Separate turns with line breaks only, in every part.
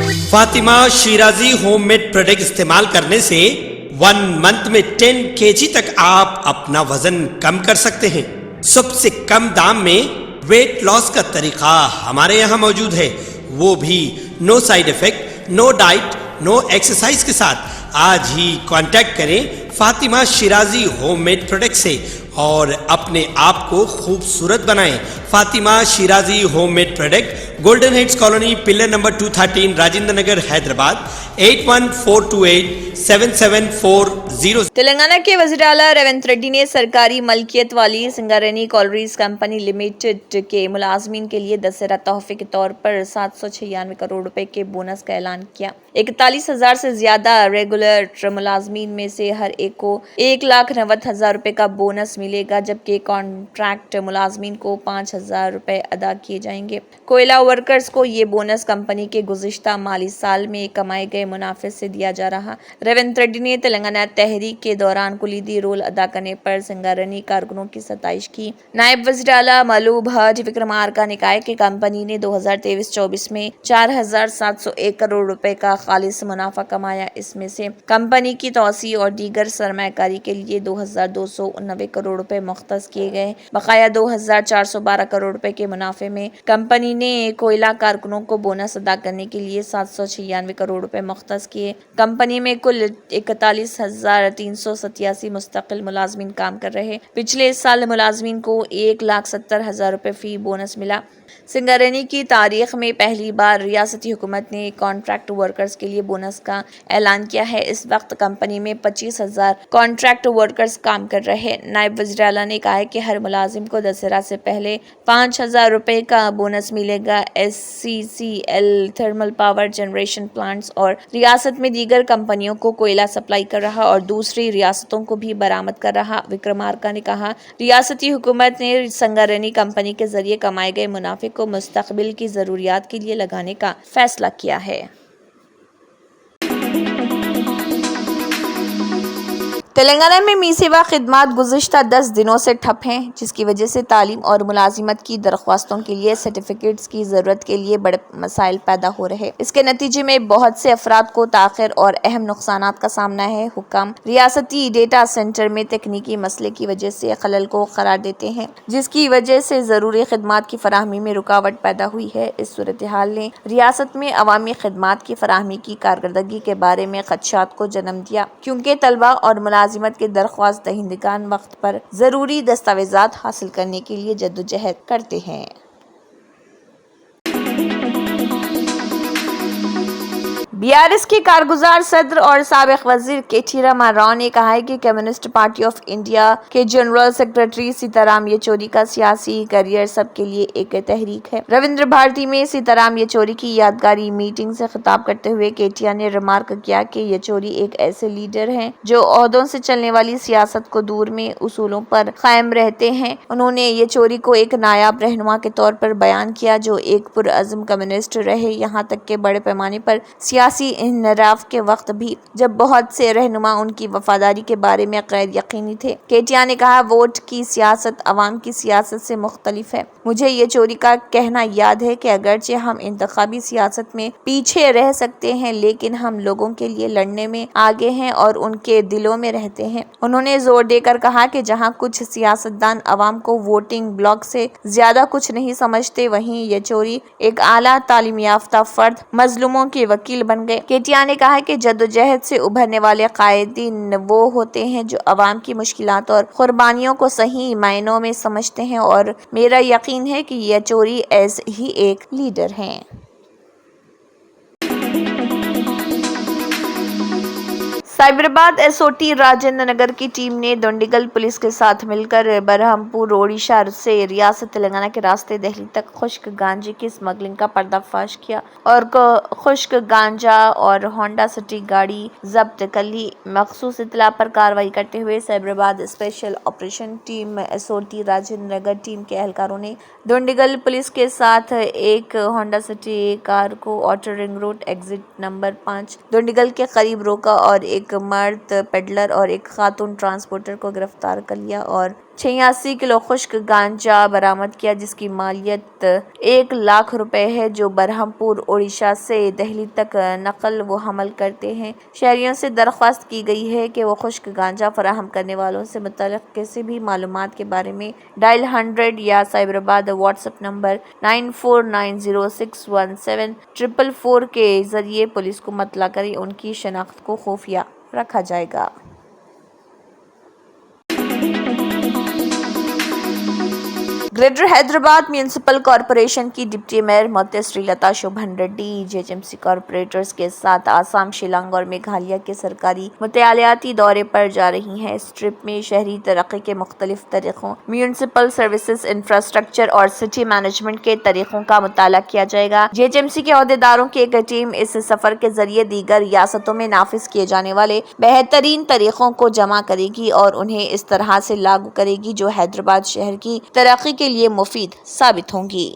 Fatima Shirazi home made product इस्तेमाल करने से 1 मंथ में 10 kg तक आप अपना वजन कम कर सकते हैं। सबसे कम दाम में वेट लॉस का तरीका हमारे यहाँ मौजूद है, वो भी no side effect, no diet, no exercise के साथ। आज ही कांटेक्ट करें Fatima Shirazi home made product से और अपने आप को खूबसूरत बनाएं। Fatima Shirazi home made product, golden heads colony, pillar number 213, Rajendra Nagar, Hyderabad 8142877440।
Telangana के वज़ीर आला रेवंत रेड्डी ने सरकारी मलकियत वाली सिंगारेनी कॉलरीज कंपनी लिमिटेड के मुलाजमीन के लिए दशहरा तोहफे के तौर पर 796 करोड़ रुपए के बोनस का ऐलान किया। 41,000 से ज्यादा रेगुलर मुलाजमीन में से हर एक को 1,90,000 रुपए का बोनस मिलेगा, जबकि कॉन्ट्रैक्ट मुलाजमीन को 5,000 रुपए अदा किए जाएंगे। कोयला वर्कर्स को ये बोनस कंपनी के गुज़िश्ता माली साल में कमाए गए मुनाफे से दिया जा रहा। रेवंत रेड्डी ने तेलंगाना तहरीक के दौरान कुलीदी रोल अदा करने पर सिंगारेनी कारकुनों की सताइश की। नायब वज़ीर आला मलूब हज विक्रमार्का ने कहा कि कंपनी ने 2023-24 में 4,701 करोड़ रुपए का खालिस मुनाफा कमाया। इसमें से कंपनी की तोसी और दीगर सरमायाकारी के लिए 2,290 करोड़ रुपए मुख्तस किए गए। बकाया 2,412 करोड़ रुपए के मुनाफे में कंपनी ने कोयला कारकुनों को बोनस अदा करने के लिए 796 करोड़ रुपए मुख्तस किए। कंपनी में कुल 41,387 मुस्तकिल मुलाजमीन काम कर रहे। पिछले साल मुलाजमीन को 1,70,000 रुपए फी बोनस मिला। सिंगारेनी की तारीख में पहली बार रियासती हुकूमत ने कॉन्ट्रैक्ट वर्कर्स के लिए बोनस का ऐलान किया है। इस वक्त कंपनी में 25,000 कॉन्ट्रैक्ट वर्कर्स काम कर रहे। नायब वज़ीर आला ने कहा है कि हर मुलाजिम को दशहरा से पहले 5,000 रुपए का बोनस मिलेगा। SCCL thermal power generation plants और रियासत में दीगर कंपनियों को कोयला सप्लाई कर रहा और दूसरी रियासतों को भी बरामद कर रहा। विक्रमार्का ने कहा, रियासती हुकूमत ने सिंगारेनी कंपनी के जरिए कमाए गए मुनाफे को मुस्तकबिल की जरूरियात के लिए लगाने का फैसला किया है। तेलंगाना में मी सेवा खिदमात गुज़िश्ता 10 दिनों से ठप हैं, जिसकी वजह से तालीम और मुलाजिमत की दरख्वास्तों के लिए सर्टिफिकेट्स की ज़रूरत के लिए बड़े मसाइल पैदा हो रहे। इसके नतीजे में बहुत से अफराद को ताख़िर और अहम नुकसानात का सामना है। हुक्म रियासती डेटा सेंटर में तकनीकी मसले की वजह से खलल को करार देते हैं, जिसकी वजह से ज़रूरी खिदमात की फराहमी में रुकावट पैदा हुई है। इस सूरत हाल ने रियासत में अवामी खिदमात की फराहमी की कारकर्दगी के बारे में खदशात को जन्म दिया, क्योंकि तलबा और मुलाजिमत के दरख्वास्त दहिंदगान वक्त पर ज़रूरी दस्तावेज़ात हासिल करने के लिए जद्दोजहद करते हैं। BRS के कारगुजार सदर और साबिक वजीर KT रामा राव ने कहा है कि कम्युनिस्ट पार्टी ऑफ इंडिया के जनरल सेक्रेटरी सीताराम येचूरी का सियासी करियर सबके लिए एक तहरीक है। रविंद्र भारती में सीताराम येचूरी की यादगारी मीटिंग से खिताब करते हुए केटिया ने रिमार्क किया कि येचूरी एक ऐसे लीडर हैं जो ओहदों से चलने वाली सियासत को दूर में उसूलों पर कायम रहते हैं। उन्होंने येचूरी को एक नायाब रहनुमा के तौर पर बयान किया जो एक पुरअज़्म कम्युनिस्ट रहे, यहाँ तक के बड़े पैमाने पर सियासी इन्हराफ के वक्त भी, जब बहुत से रहनुमा उनकी वफादारी के बारे में गैर यकीनी थे। केटिया ने कहा, वोट की सियासत अवाम की सियासत से मुख्तलिफ है। मुझे येचूरी का कहना याद है कि अगरचे हम इंतखाबी सियासत में पीछे रह सकते हैं, लेकिन हम लोगों के लिए लड़ने में आगे हैं और उनके दिलों में रहते हैं। उन्होंने जोर देकर कहा कि जहां कुछ सियासतदान अवाम को वोटिंग ब्लॉक से ज्यादा कुछ नहीं समझते, वहीं येचूरी एक आला तालीम याफ्ता फर्द मजलूमों के वकील बन गए। केटिया ने कहा कि जद्दोजहद से उभरने वाले कायदीन वो होते हैं जो अवाम की मुश्किलात और कुर्बानियों को सही मायनों में समझते हैं, और मेरा यकीन है कि येचूरी ऐसे ही एक लीडर हैं। साइबराबाद SOT राजेंद्र नगर की टीम ने दोंडिगल पुलिस के साथ मिलकर बरहमपुर ओडिशा से रियासत तेलंगाना के रास्ते दिल्ली तक खुश्क गांजे की स्मगलिंग का पर्दाफाश किया और खुश्क गांजा और होंडा सिटी गाड़ी जब्त कर ली। मखसूस इत्तला पर कार्रवाई करते हुए Cyberabad special operation team SOT Rajendra Nagar team के एहलकारों ने दोंडिगल पुलिस के साथ एक होंडा सिटी कार को outer ring road exit number 5 Dundigal के करीब रोका और एक मर्द पेडलर और एक खातून ट्रांसपोर्टर को गिरफ्तार कर लिया और 86 کلو خشک گانجا برآمد کیا، جس کی مالیت 1 لاکھ روپے ہے، جو برہم پور اڑیسہ سے دہلی تک نقل و حمل کرتے ہیں۔ شہریوں سے درخواست کی گئی ہے کہ وہ خشک گانجا فراہم کرنے والوں سے متعلق کسی بھی معلومات کے بارے میں ڈائل 100 یا سائبرآباد واٹس ایپ نمبر 9490617444 کے ذریعے پولیس کو مطلع کریں۔ ان کی شناخت کو خفیہ رکھا جائے گا۔ گریٹر حیدرآباد میونسپل کارپوریشن کی deputy mayor Mothe Sri Latha Shobhan Reddy G H M C corporators کے ساتھ آسام، شیلانگ اور میگھالیہ کے سرکاری مطالعاتی دورے پر جا رہی ہیں۔ اس ٹرپ میں شہری ترقی کے مختلف طریقوں، میونسپل سروسز، انفراسٹرکچر اور سٹی مینجمنٹ کے طریقوں کا مطالعہ کیا جائے گا۔ جی ایچ ایم سی کے عہدیداروں کی ایک ٹیم اس سفر کے ذریعے دیگر ریاستوں میں نافذ کیے جانے والے بہترین طریقوں کو جمع کرے گی اور انہیں اس طرح سے لاگو کرے گی جو حیدرآباد شہر کی ترقی کے لیے مفید ثابت ہوں گی۔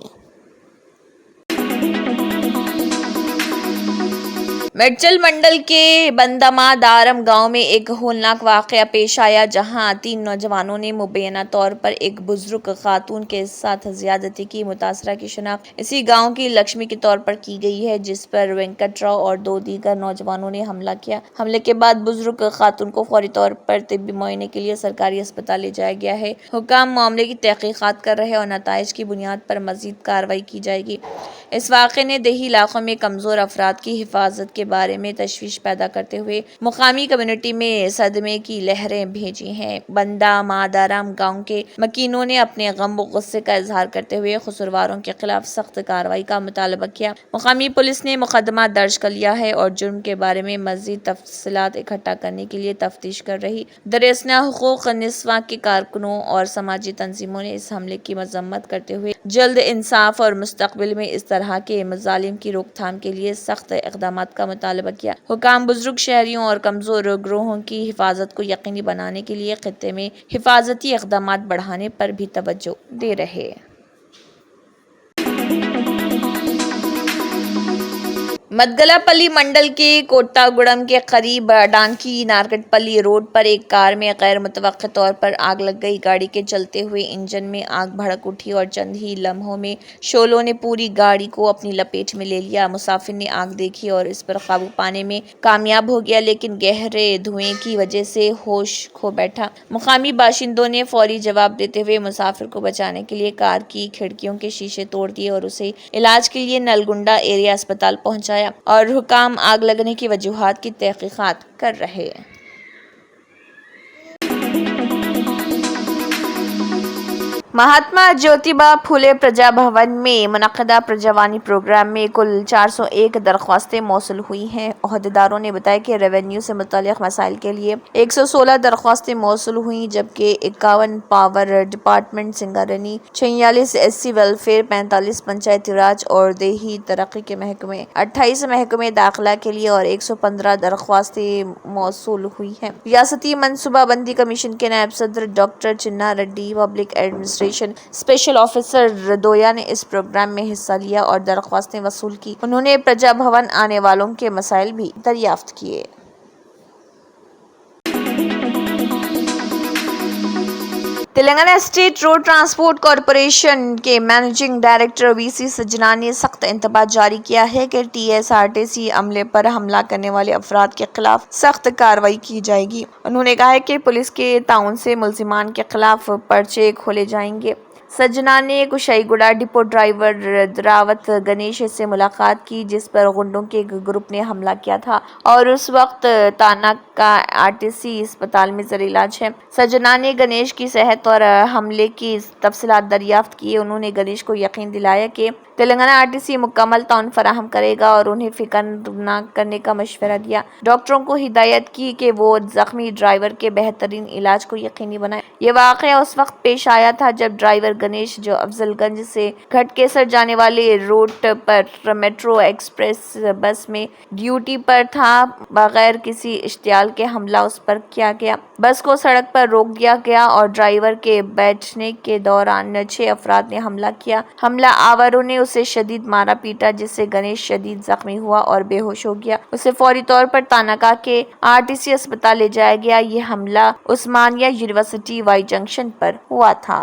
میڈچل منڈل کے بندما دارم گاؤں میں ایک ہولناک واقعہ پیش آیا، جہاں 3 نوجوانوں نے مبینہ طور پر ایک بزرگ خاتون کے ساتھ زیادتی کی۔ متاثرہ کی شناخت اسی گاؤں کی لکشمی کے طور پر کی گئی ہے، جس پر وینکٹ راؤ اور 2 دیگر نوجوانوں نے حملہ کیا۔ حملے کے بعد بزرگ خاتون کو فوری طور پر طبی معائنے کے لیے سرکاری اسپتال لے جایا گیا ہے۔ حکام معاملے کی تحقیقات کر رہے ہیں اور نتائج کی بنیاد پر مزید کارروائی کی جائے گی۔ اس واقعے نے دیہی علاقوں میں کمزور افراد کی حفاظت کے بارے میں تشویش پیدا کرتے ہوئے مقامی کمیونٹی میں صدمے کی لہریں بھیجی ہیں۔ بندا مادارم گاؤں کے مکینوں نے اپنے غم و غصے کا اظہار کرتے ہوئے قصورواروں کے خلاف سخت کارروائی کا مطالبہ کیا۔ مقامی پولیس نے مقدمہ درج کر لیا ہے اور جرم کے بارے میں مزید تفصیلات اکٹھا کرنے کے لیے تفتیش کر رہی۔ درسنا حقوق نسواں کے کارکنوں اور سماجی تنظیموں نے اس حملے کی مذمت کرتے ہوئے جلد انصاف اور مستقبل میں اس طرح کے مظالم کی روک تھام کے لیے سخت اقدامات کا مطالبہ کیا۔ حکام بزرگ شہریوں اور کمزور گروہوں کی حفاظت کو یقینی بنانے کے لیے خطے میں حفاظتی اقدامات بڑھانے پر بھی توجہ دے رہے۔ مدگلا پلی منڈل کے کوٹاگوڑم کے قریب ڈانکی نارکٹ پلی روڈ پر ایک کار میں غیر متوقع طور پر آگ لگ گئی۔ گاڑی کے چلتے ہوئے انجن میں آگ بھڑک اٹھی اور چند ہی لمحوں میں شعلوں نے پوری گاڑی کو اپنی لپیٹ میں لے لیا۔ مسافر نے آگ دیکھی اور اس پر قابو پانے میں کامیاب ہو گیا، لیکن گہرے دھوئیں کی وجہ سے ہوش کھو بیٹھا۔ مقامی باشندوں نے فوری جواب دیتے ہوئے مسافر کو بچانے کے لیے کار کی کھڑکیوں کے شیشے توڑ دیے اور اسے علاج کے لیے نلگنڈا ایریا اسپتال پہنچایا، اور حکام آگ لگنے کی وجوہات کی تحقیقات کر رہے ہیں۔ مہاتما جیوتیبا پھولے پرجا بھون میں منعقدہ پرجاوانی پروگرام میں کل 401 درخواستیں موصول ہوئی ہیں۔ عہدیداروں نے بتایا کہ ریونیو سے متعلق مسائل کے لیے 116 درخواستیں موصول ہوئیں، جبکہ 51 power department Singareni, 46 S C welfare, 45 Panchayati Raj اور دیہی ترقی کے محکمے، 28 محکمے داخلہ کے لیے اور 115 درخواستیں موصول ہوئی ہیں۔ ریاستی منصوبہ بندی کمیشن کے نائب صدر doctor Chinna Reddy, public administration special officer ردویا نے اس پروگرام میں حصہ لیا اور درخواستیں وصول کی۔ انہوں نے پرجا بھون آنے والوں کے مسائل بھی دریافت کیے۔ Telangana state road transport corporation کے منیجنگ ڈائریکٹر وی سی سجنا نے سخت انتباہ جاری کیا ہے کہ T S R T C عملے پر حملہ کرنے والے افراد کے خلاف سخت کارروائی کی جائے گی۔ انہوں نے کہا کہ پولیس کے تعاون سے ملزمان کے خلاف پرچے کھولے جائیں گے۔ سجنا نے کشائی گوڑا ڈپو ڈرائیور راوت گنیش سے ملاقات کی، جس پر غنڈوں کے ایک گروپ نے حملہ کیا تھا اور اس وقت تانک کا آر ٹی سی اسپتال میں زیر علاج ہے۔ سجنا نے گنیش کی صحت اور حملے کی تفصیلات دریافت کی۔ انہوں نے گنیش کو یقین دلایا کہ تلنگانہ آر ٹی سی مکمل تعاون فراہم کرے گا اور انہیں فکر نہ کرنے کا مشورہ دیا۔ ڈاکٹروں کو ہدایت کی کہ وہ زخمی ڈرائیور کے بہترین علاج کو یقینی بنائیں۔ یہ واقعہ اس وقت پیش آیا تھا جب ڈرائیور गणेश जो अफजलगंज से घटकेसर जाने वाले रूट पर मेट्रो एक्सप्रेस बस में ड्यूटी पर था। बगैर किसी इश्तियाल के हमला उस पर किया गया। बस को सड़क पर रोक दिया गया और ड्राइवर के बैठने के दौरान 6 अफराद ने हमला किया। हमला आवरों ने उसे शदीद मारा पीटा, जिससे गणेश शदीद जख्मी हुआ और बेहोश हो गया। उसे फौरी तौर पर तानाका के आरटीसी अस्पताल ले जाया गया। ये हमला उस्मानिया यूनिवर्सिटी वाई जंक्शन पर हुआ था।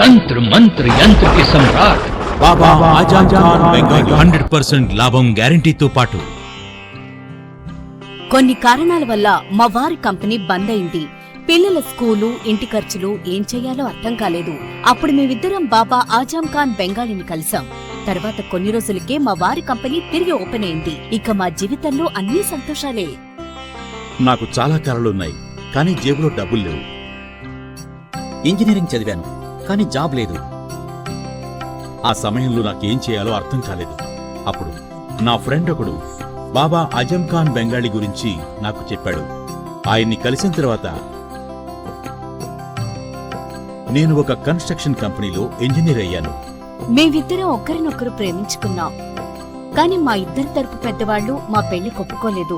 तंत्र मंत्र यंत्र के सम्राट
బాబా ఆజం ఖాన్ బెంగాలీ
100% లాభం గ్యారంటీతో పాటు
కొన్ని కారణాల వల్ల మా వారి కంపెనీ బంద్ అయింది. పిల్లల స్కూలు, ఇంటి ఖర్చులు ఏం చెయ్యాలో అర్థం కాలేదు. అప్పుడు మేమిద్దరం బాబా ఆజం ఖాన్ బెంగాలీని కలిసాం. తర్వాత కొన్ని రోజులకే మా వారి కంపెనీ తిరిగి ఓపెన్ అయింది. ఇక మా జీవితంలో అన్ని సంతోషాలే.
నాకు చాలా కలలున్నాయి, కానీ జేబులో డబ్బులు లేవు.
ఇంజనీరింగ్ చదివాను, కానీ జాబ్ లేదు.
ఆ సమయంలో నాకేం చేయాలో అర్థం కాలేదు. అప్పుడు నా ఫ్రెండ్ ఒకడు బాబా ఆజం ఖాన్ బెంగాలీ గురించి నాకు చెప్పాడు. ఆయన్ని కలిసిన తర్వాత నేను ఒక కన్స్ట్రక్షన్ కంపెనీలో ఇంజనీర్ అయ్యాను.
మేమిద్దరం ఒకరినొకరు ప్రేమించుకున్నాం. కాని మా ఇద్దరి తరపు పెద్దవాళ్లు మా పెళ్లి ఒప్పుకోలేదు.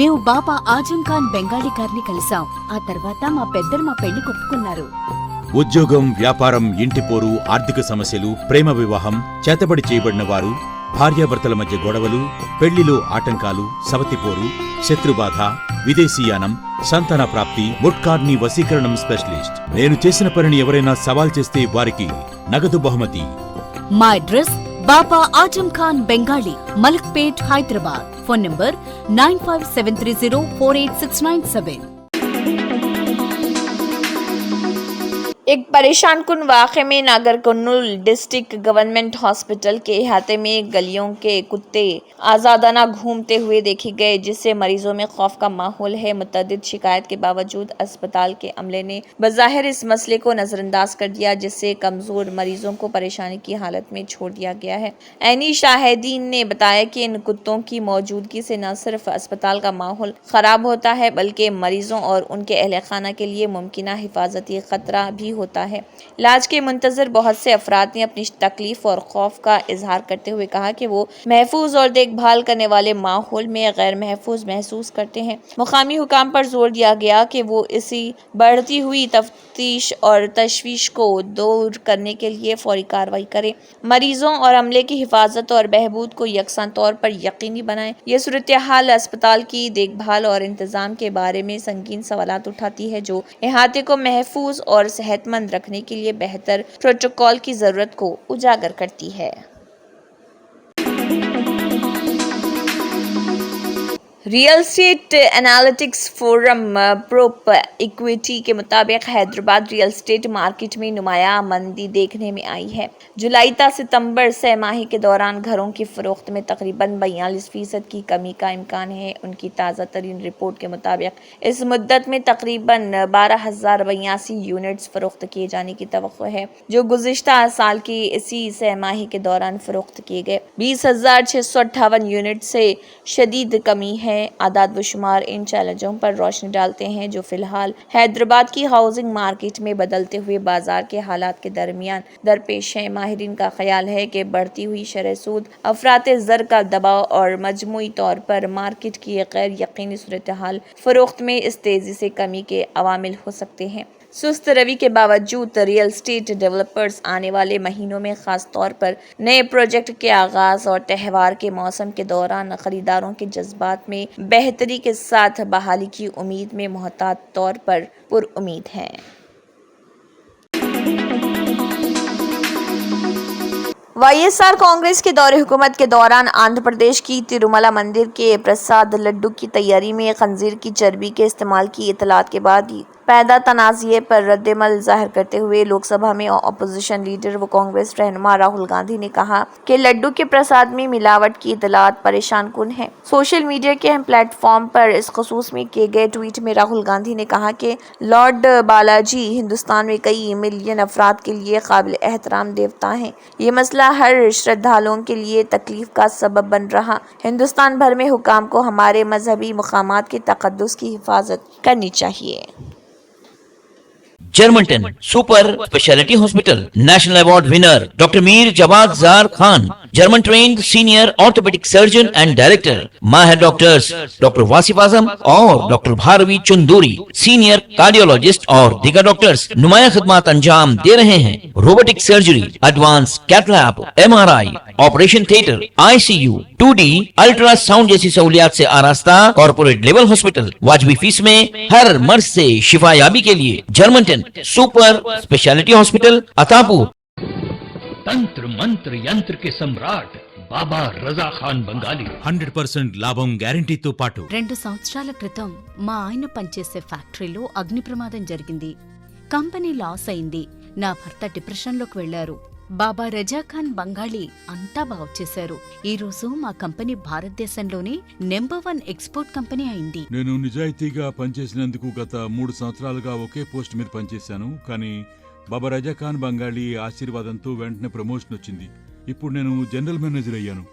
మేము బాబా ఆజం ఖాన్ బెంగాలీ గారిని కలిసాం. ఆ తర్వాత మా పెద్దలు మా పెళ్లి ఒప్పుకున్నారు.
ఉద్యోగం, వ్యాపారం, ఇంటి పోరు, ఆర్థిక సమస్యలు, ప్రేమ వివాహం, చేతబడి చేయబడిన వారు, భార్యాభర్తల మధ్య గొడవలు, పెళ్లిలో ఆటంకాలు, సవతిపోరు, శత్రుబాధ, విదేశీయానం, సంతాన ప్రాప్తి, ముట్కార్ని వశీకరణం స్పెషలిస్ట్. నేను చేసిన పనిని ఎవరైనా సవాల్ చేస్తే వారికి నగదు బహుమతి.
మా address Baba Azam Khan Bengali, Malakpet, Hyderabad. Phone number 9573048697.
एक परेशान कुन वाक़े में नागर कर्नूल डिस्ट्रिक्ट गवर्नमेंट हॉस्पिटल के अहाते में गलियों के कुत्ते आज़ादाना घूमते हुए देखे गए, जिससे मरीजों में खौफ का माहौल है। मुतअद्दिद शिकायत के बावजूद अस्पताल के अमले ने बज़ाहिर इस मसले को नज़रअंदाज कर दिया, जिससे कमज़ोर मरीजों को परेशानी की हालत में छोड़ दिया गया है। ऐनी शाहिदीन ने बताया कि इन कुत्तों की मौजूदगी से न सिर्फ अस्पताल का माहौल ख़राब होता है, बल्कि मरीजों और उनके अहल खाना के लिए मुमकिन हिफाजती ख़तरा भी होता है। इलाज के मुंतज़र बहुत से अफराद ने अपनी तकलीफ और खौफ का इजहार करते हुए कहा कि वो महफूज और देखभाल करने वाले माहौल में गैर महफूज महसूस करते हैं। मुकामी हुकाम पर जोर दिया गया कि वो इसी बढ़ती हुई तफ्तीश और तशवीश को दूर करने के लिए फौरी कार्रवाई करें, मरीजों और अमले की हिफाजत और बहबूद को यकसा तौर पर यकीनी बनाएं। ये सूरत हाल अस्पताल की देखभाल और इंतज़ाम के बारे में संगीन सवालात उठाती है, जो इहाते को महफूज और सेहतमंद रखने के लिए बेहतर प्रोटोकॉल की जरूरत को उजागर करती है। Real estate analytics forum prop equity के मुताबिक हैदराबाद रियल स्टेट मार्केट में नुमाया मंदी देखने में आई है। जुलाई ता सितंबर सहमाही के दौरान घरों की फरोख्त में तकरीबन 42% की कमी का इम्कान है। उनकी ताज़ा तरीन रिपोर्ट के मुताबिक इस मुद्दत में तकरीबन 12,082 यूनिट्स फरोख्त किए जाने की तवक्को है, जो गुज़िश्ता साल की इसी सहमाही के दौरान फरोख्त किए गए 20,658 यूनिट से शदीद कमी है। आदाद व शुमार इन चैलेंजों पर रोशनी डालते हैं जो फिलहाल हैदराबाद की हाउसिंग मार्केट में बदलते हुए बाजार के हालात के दरमियान दरपेश हैं। माहिरीन का ख्याल है कि बढ़ती हुई शरह सूद, अफराते ज़र का दबाव और मजमूई तौर पर मार्केट की गैर यकीनी सूरत हाल फरोख्त में इस तेज़ी से कमी के अवामिल हो सकते हैं। सुस्त रवि के बावजूद रियल स्टेट डेवलपर्स आने वाले महीनों में खास तौर पर नए प्रोजेक्ट के आगाज और त्यौहार के मौसम के दौरान खरीदारों के जज्बात में बेहतरी के साथ बहाली की उम्मीद में मोहतात तौर पर पुरउम्मीद हैं। वाईएसआर कांग्रेस के दौरे हुकूमत के दौरान आंध्र प्रदेश की तिरुमला मंदिर के प्रसाद लड्डू की तैयारी में खंजीर की चर्बी के इस्तेमाल की इतलात के बाद पैदा तनाज़े पर रद्दमल जाहिर करते हुए लोकसभा में अपोजिशन लीडर व कांग्रेस रहनुमा राहुल गांधी ने कहा कि लड्डू के प्रसाद में मिलावट की इतलात परेशान कुन है। सोशल मीडिया के अहम प्लेटफॉर्म पर इस खसूस में किए गए ट्वीट में राहुल गांधी ने कहा कि लॉर्ड बालाजी हिंदुस्तान में कई मिलियन अफराद के लिए काबिल एहतराम देवता हैं। ये मसला हर श्रद्धालुओं के लिए तकलीफ का सबब बन रहा। हिंदुस्तान भर में हुकाम को हमारे मजहबी मकामात के तकद्दुस की हिफाजत करनी चाहिए।
Germanten super speciality hospital national award winner doctor Mir Jawad Zar Khan, German trained senior orthopaedic surgeon and director, माहिर डॉक्टर्स डॉक्टर वासिफ आजम और doctor Bharavi Chunduri, senior cardiologist और दीगर डॉक्टर्स नुमाया खिदमत अंजाम दे रहे हैं। Robotic surgery, advance cath lab, MRI, operation theatre, ICU, 2D ultrasound जैसी सहूलियात से आरास्ता कॉर्पोरेट लेवल हॉस्पिटल। वाजबी फीस में हर मर्ज से शिफायाबी के लिए Germanton super speciality hospital Attapur.
तंत्र मंत्र यंत्र के सम्राट बाबा रजा खान बंगाली
100% లాభం గ్యారంటీతో పాటు
2 సంవత్సరాల క్రితం మా ఆయన పనిచేసే ఫ్యాక్టరీలో అగ్ని ప్రమాదం జరిగింది. కంపెనీ లాస్ అయింది. నా భర్త డిప్రెషన్లోకి వెళ్లారు. బాబా రజాఖాన్ బంగాళీ అంతా బాగు చేశారు. ఈ రోజు మా కంపెనీ భారతదేశంలోనే నెంబర్ 1 ఎక్స్పోర్ట్ కంపెనీ అయింది.
నేను నిజాయితీగా పనిచేసినందుకు గత 3 సంవత్సరాలుగా ఒకే పోస్ట్ మీద పనిచేశాను. కానీ బాబా రజాఖాన్ బంగాళీ ఆశీర్వాదంతో వెంటనే ప్రమోషన్ వచ్చింది. ఇప్పుడు నేను జనరల్ మేనేజర్ అయ్యాను.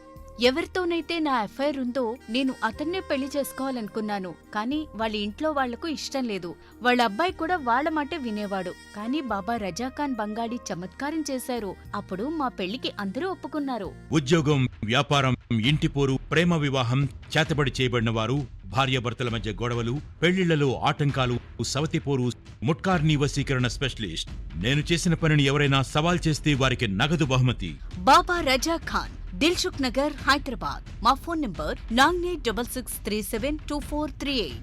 ఎవరితోనైతే నా అఫైర్ ఉందో నేను అతన్నే పెళ్లి చేసుకోవాలనుకున్నాను. కానీ వాళ్ళ ఇంట్లో వాళ్లకు ఇష్టం లేదు. వాళ్ళ అబ్బాయి కూడా వాళ్ళ మాటే వినేవాడు. కానీ బాబా రజాఖాన్ బంగాళీ చమత్కారం చేశారు. అప్పుడు మా పెళ్లికి అందరూ ఒప్పుకున్నారు.
ఉద్యోగం, వ్యాపారం, ఇంటి పోరు, ప్రేమ వివాహం, చేతబడి చేయబడిన వారు, భార్యాభర్తల మధ్య గొడవలు, పెళ్లిళ్లలో ఆటంకాలు, సవతిపోరు, ముట్కార్నీ వశీకరణ స్పెషలిస్ట్. నేను చేసిన పనిని ఎవరైనా సవాల్ చేస్తే వారికి నగదు బహుమతి.
బాబా రజాఖాన్, దిల్సుఖ్ నగర్, హైదరాబాద్. మా ఫోన్ నంబర్ 9866372438.